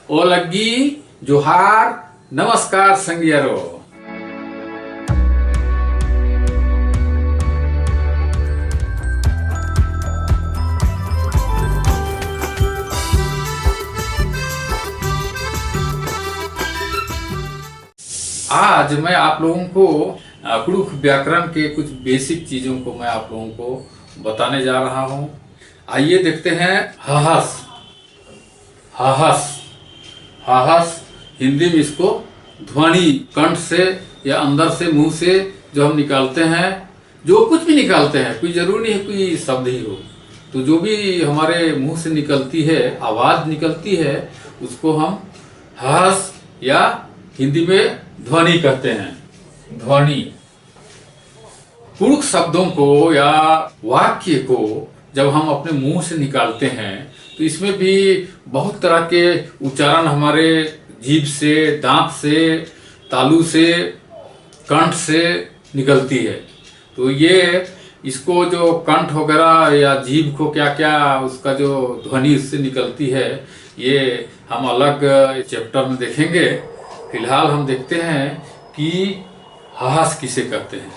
ओ लग्गी जोहार नमस्कार संगियरो। आज मैं आप लोगों को कुड़ुख व्याकरण के कुछ बेसिक चीजों को मैं आप लोगों को बताने जा रहा हूं। आइए देखते हैं। हाहस, हाहस, हाहस हिंदी में इसको ध्वनि कंठ से या अंदर से मुंह से जो हम निकालते हैं, जो कुछ भी निकालते हैं, कोई जरूरी नहीं है कोई शब्द ही हो, तो जो भी हमारे मुंह से निकलती है, आवाज निकलती है, उसको हम हाहस या हिंदी में ध्वनि कहते हैं। ध्वनि कुड़ुख शब्दों को या वाक्य को जब हम अपने मुंह से निकालते हैं तो इसमें भी बहुत तरह के उच्चारण हमारे जीभ से, दांत से, तालू से, कंठ से निकलती है। तो ये इसको जो कंठ वगैरह या जीभ को क्या क्या उसका जो ध्वनि उससे निकलती है, ये हम अलग चैप्टर में देखेंगे। फिलहाल हम देखते हैं कि हाहस किसे कहते हैं।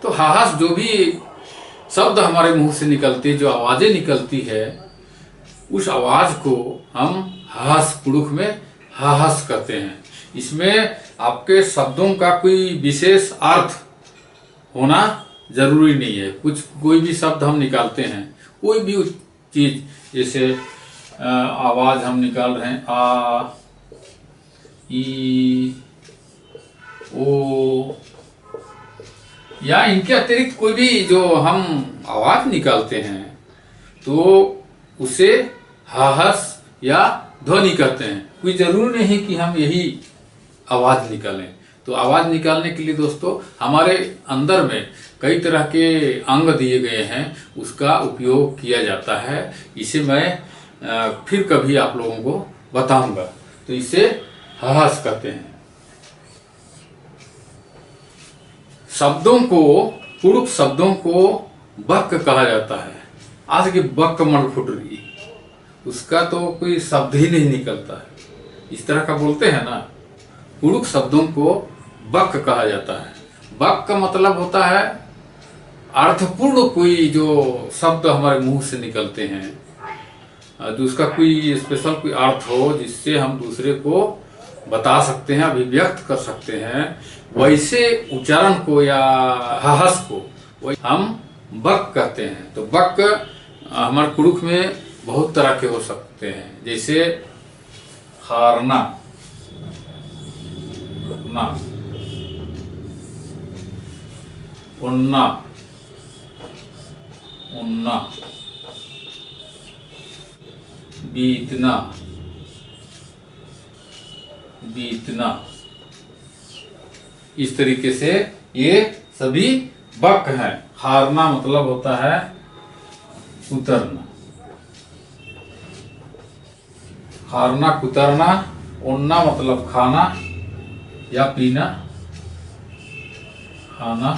तो हाहस जो भी शब्द हमारे मुंह से निकलती है, जो आवाजें निकलती है, उस आवाज को हम हाहस कुड़ुख में हाहस कहते हैं। इसमें आपके शब्दों का कोई विशेष अर्थ होना जरूरी नहीं है। कोई भी शब्द हम निकालते हैं, कोई भी चीज, जैसे आवाज हम निकाल रहे हैं आ, ई, ओ, या इनके अतिरिक्त कोई भी जो हम आवाज निकालते हैं तो उसे हाहस या ध्वनि कहते हैं। कोई जरूरी नहीं कि हम यही आवाज निकालें। तो आवाज निकालने के लिए दोस्तों हमारे अंदर में कई तरह के अंग दिए गए हैं, उसका उपयोग किया जाता है। इसे मैं फिर कभी आप लोगों को बताऊंगा। तो इसे हाहस कहते हैं। शब्दों को, कुड़ुख शब्दों को बक कहा जाता है। आज की बक मन फुट रही, उसका तो कोई शब्द ही नहीं निकलता है, इस तरह का बोलते हैं ना। कुड़ुख शब्दों को बक कहा जाता है। बक का मतलब होता है अर्थपूर्ण कोई जो शब्द हमारे मुंह से निकलते हैं, जो उसका कोई स्पेशल कोई अर्थ हो, जिससे हम दूसरे को बता सकते हैं, अभिव्यक्त कर सकते हैं, वैसे उच्चारण को या हाहस को वही हम बक कहते हैं। तो बक हमारे कुड़ुख में बहुत तरह के हो सकते हैं, जैसे खारना, ना, उन्ना, उन्ना, बीतना, बीतना। इस तरीके से ये सभी बक हैं। हारना मतलब होता है उतरना, हारना कुतरना। उन्ना मतलब खाना या पीना, खाना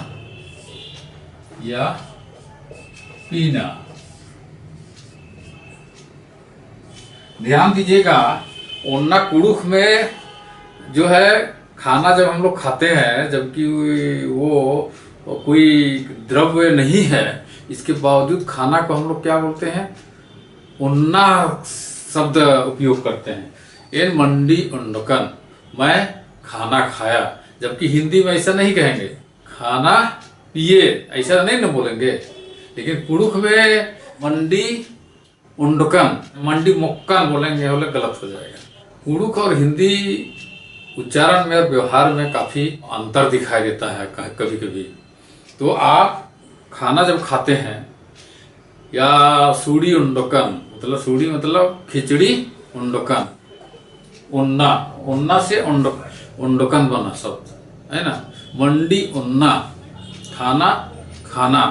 या पीना। ध्यान दीजिएगा, उन्ना कुड़ुख में जो है खाना जब हम लोग खाते हैं, जबकि वो कोई द्रव्य नहीं है, इसके बावजूद खाना को हम लोग क्या बोलते हैं, उन्ना शब्द उपयोग करते हैं। एन मंडी उन्नकन, मैं खाना खाया। जबकि हिंदी में ऐसा नहीं कहेंगे, खाना पिए ऐसा नहीं ना बोलेंगे। लेकिन कुड़ुख में मंडी उन्नकन, मंडी मुक्कन बोलेंगे, बोले गलत हो जाएगा। कुड़ुख और हिंदी उच्चारण में और व्यवहार में काफी अंतर दिखाई देता है कभी कभी। तो आप खाना जब खाते हैं, या सूड़ी उन्नकन मतलब, सूड़ी मतलब खिचड़ी, उन्नकन उन्ना, उन्ना से उन्नकन बना शब्द है ना। मंडी उन्ना खाना, खाना,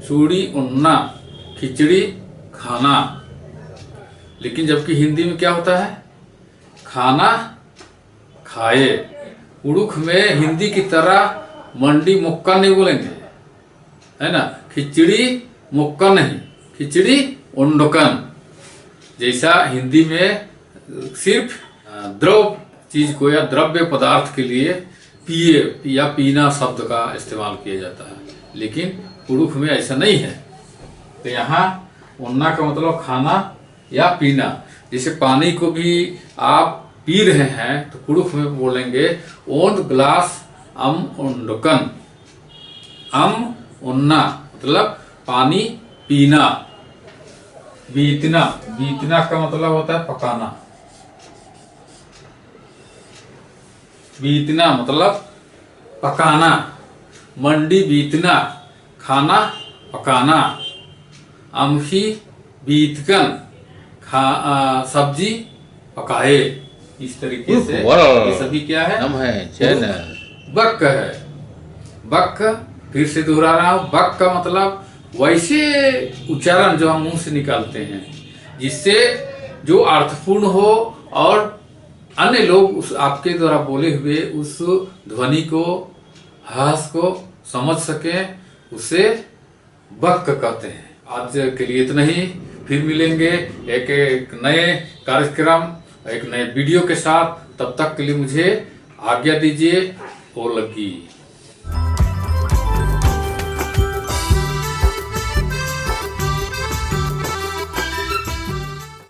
सूड़ी उन्ना खिचड़ी खाना। लेकिन जबकि हिंदी में क्या होता है, खाना खाए। कुड़ुख में हिंदी की तरह मंडी मुक्का नहीं बोलेंगे, है ना। खिचड़ी मुक्का नहीं, खिचड़ी उन्नकन। जैसा हिंदी में सिर्फ द्रव चीज को या द्रव्य पदार्थ के लिए पिए या पीना शब्द का इस्तेमाल किया जाता है, लेकिन पुरुष में ऐसा नहीं है। तो यहाँ उन्ना का मतलब खाना या पीना। जैसे पानी को भी आप पी रहे हैं तो पुरुष में बोलेंगे ओन ग्लास अम उन्नकन। अम उन्ना मतलब पानी पीना। बीतना, बीतना का मतलब होता है पकाना। बीतना मतलब पकाना। मंडी बीतना खाना पकाना। अमही बीतकन सब्जी पकाए। इस तरीके से ये सभी क्या है, बक है। बक फिर से दोहरा रहा हूं, बक का मतलब वैसे उच्चारण जो हम मुंह से निकालते हैं जिससे जो अर्थपूर्ण हो और अन्य लोग उस आपके द्वारा बोले हुए उस ध्वनि को, हास को समझ सके, उसे बक कहते हैं। आज के लिए इतना ही, फिर मिलेंगे एक नए कार्यक्रम, एक नए वीडियो के साथ। तब तक के लिए मुझे आज्ञा दीजिए। ओ लगी।